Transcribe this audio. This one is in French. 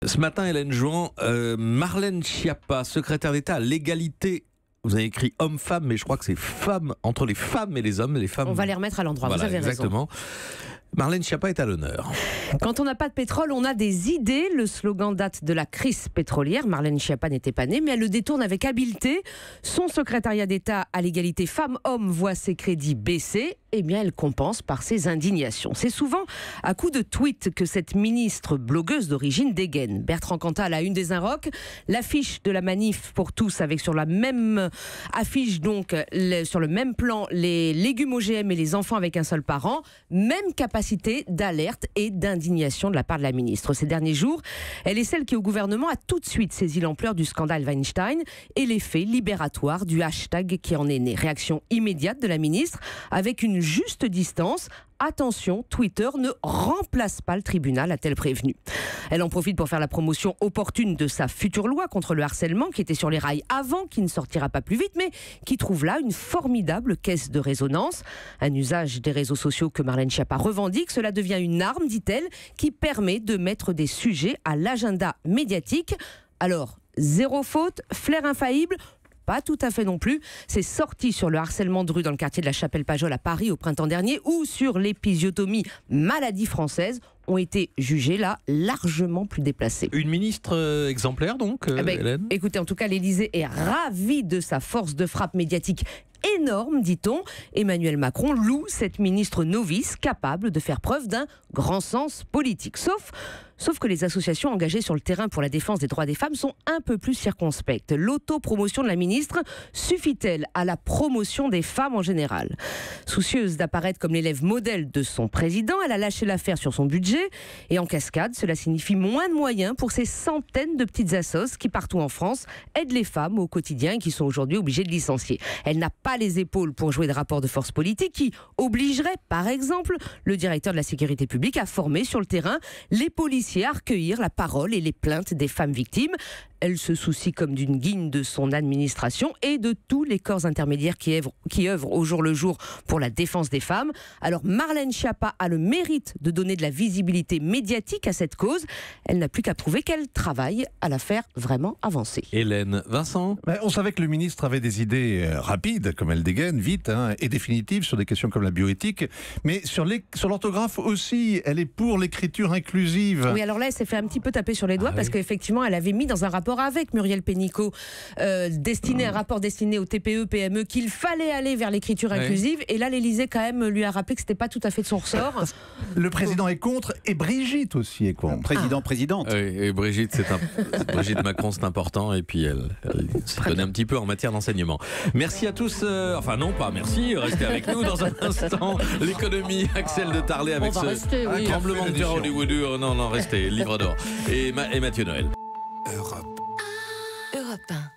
Ce matin, Hélène Jouan, Marlène Schiappa, secrétaire d'État à l'égalité. Vous avez écrit homme-femme, mais je crois que c'est femme entre les femmes et les hommes. Les femmes. On va les remettre à l'endroit, Voilà, vous avez exactement. raison. Marlène Schiappa est à l'honneur. Quand on n'a pas de pétrole, on a des idées. Le slogan date de la crise pétrolière. Marlène Schiappa n'était pas née, mais elle le détourne avec habileté. Son secrétariat d'État à l'égalité femmes-hommes voit ses crédits baisser. Eh bien, elle compense par ses indignations. C'est souvent à coup de tweets que cette ministre blogueuse d'origine dégaine. Bertrand Cantat, à une des Inrocks, l'affiche de la manif pour tous, avec sur la même affiche, donc sur le même plan, les légumes OGM et les enfants avec un seul parent. Même capacité d'alerte et d'indignation de la part de la ministre. Ces derniers jours, elle est celle qui, au gouvernement, a tout de suite saisi l'ampleur du scandale Weinstein et l'effet libératoire du hashtag qui en est né. Réaction immédiate de la ministre avec une juste distance. Attention, Twitter ne remplace pas le tribunal, a-t-elle prévenu. Elle en profite pour faire la promotion opportune de sa future loi contre le harcèlement qui était sur les rails avant, qui ne sortira pas plus vite, mais qui trouve là une formidable caisse de résonance. Un usage des réseaux sociaux que Marlène Schiappa revendique, cela devient une arme, dit-elle, qui permet de mettre des sujets à l'agenda médiatique. Alors, zéro faute, flair infaillible ? Pas tout à fait non plus. C'est sorti sur le harcèlement de rue dans le quartier de la Chapelle-Pajol à Paris au printemps dernier ou sur l'épisiotomie, maladie française, ont été jugés là largement plus déplacés. Une ministre exemplaire donc, Hélène ? Écoutez, en tout cas, l'Élysée est ravi de sa force de frappe médiatique énorme, dit-on. Emmanuel Macron loue cette ministre novice capable de faire preuve d'un grand sens politique. Sauf que les associations engagées sur le terrain pour la défense des droits des femmes sont un peu plus circonspectes. L'autopromotion de la ministre suffit-elle à la promotion des femmes en général ? Soucieuse d'apparaître comme l'élève modèle de son président, elle a lâché l'affaire sur son budget. Et en cascade, cela signifie moins de moyens pour ces centaines de petites assos qui, partout en France, aident les femmes au quotidien et qui sont aujourd'hui obligées de licencier. Elle n'a pas les épaules pour jouer de rapports de force politique qui obligerait, par exemple, le directeur de la sécurité publique à former sur le terrain les policiers à recueillir la parole et les plaintes des femmes victimes. Elle se soucie comme d'une guigne de son administration et de tous les corps intermédiaires qui œuvrent au jour le jour pour la défense des femmes. Alors Marlène Schiappa a le mérite de donner de la visibilité médiatique à cette cause. Elle n'a plus qu'à prouver qu'elle travaille à la faire vraiment avancer. Hélène, Vincent ? On savait que le ministre avait des idées rapides, comme elle dégaine, vite, et définitives sur des questions comme la bioéthique. Mais sur l'orthographe aussi, elle est pour l'écriture inclusive. Oui, alors là, elle s'est fait un petit peu taper sur les doigts parce qu'effectivement, elle avait mis dans un rapport avec Muriel Pénicaud, un rapport destiné au TPE, PME, qu'il fallait aller vers l'écriture inclusive. Et là, l'Élysée, quand même, lui a rappelé que c'était pas tout à fait de son ressort. Le président est contre et Brigitte aussi est contre. Présidente. Oui, et Brigitte, Brigitte Macron, c'est important. Et puis, elle se connaît un petit peu en matière d'enseignement. Merci à tous. Enfin, non, pas merci. Restez avec nous dans un instant. L'économie, Axel de Tarlet avec ce tremblement de terre hollywoodien. Non, restez. Livre d'or. Et Mathieu Noël. Europe 1.